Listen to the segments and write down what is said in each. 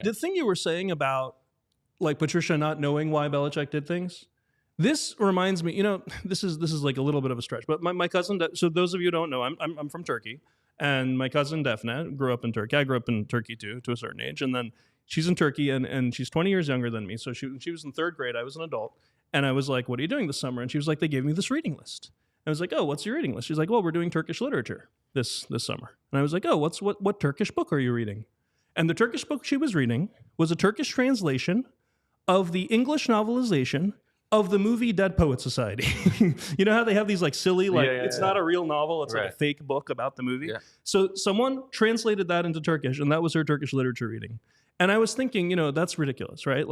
The thing you were saying about like Patricia not knowing why Belichick did things, this reminds me, this is like a little bit of a stretch, but my cousin, so those of you who don't know, I'm from Turkey, and my cousin Defne grew up in Turkey. I grew up in Turkey too, to a certain age, and then she's in Turkey, and she's 20 years younger than me, so she was in third grade, I was an adult, and I was like, what are you doing this summer? And she was like, they gave me this reading list. I was like, oh, what's your reading list? She's like, well, we're doing Turkish literature this summer. And I was like, oh, what Turkish book are you reading? And the Turkish book she was reading was a Turkish translation of the English novelization of the movie Dead Poets Society. You know how they have these like silly, it's not a real novel, it's like a fake book about the movie. Yeah. So someone translated that into Turkish, and that was her Turkish literature reading. And I was thinking, that's ridiculous, right?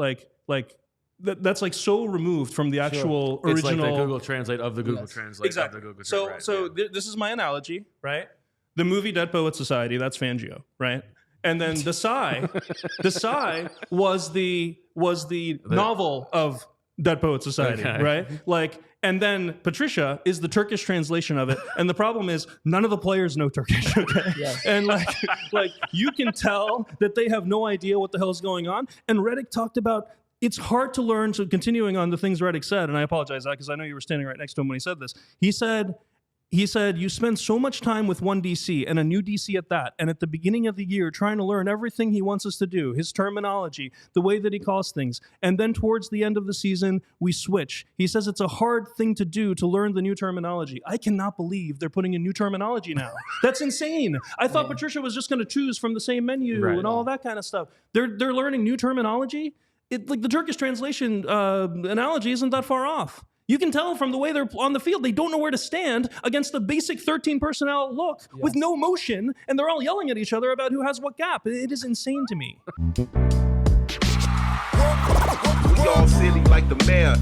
That's like so removed from the actual original. It's like the Google Translate of the Google Translate. Exactly. Of the Google Translate. So this is my analogy, right? The movie Dead Poets Society, that's Fangio, right? And then Desai was the novel of Dead Poets Society, right? And then Patricia is the Turkish translation of it. And the problem is none of the players know Turkish, okay? Yes. And like you can tell that they have no idea what the hell is going on. And Reddick talked about it's hard to learn. So continuing on the things Reddick said, and I apologize because I know you were standing right next to him when he said this. He said, you spend so much time with one DC and a new DC at that, and at the beginning of the year trying to learn everything he wants us to do, his terminology, the way that he calls things, and then towards the end of the season, we switch. He says it's a hard thing to do to learn the new terminology. I cannot believe they're putting in new terminology now. That's insane. I thought Patricia was just going to choose from the same menu and all that kind of stuff. They're learning new terminology. Like the Turkish translation analogy isn't that far off. You can tell from the way they're on the field, they don't know where to stand against the basic 13 personnel look with no motion, and they're all yelling at each other about who has what gap. It is insane to me. We all silly like the mayor.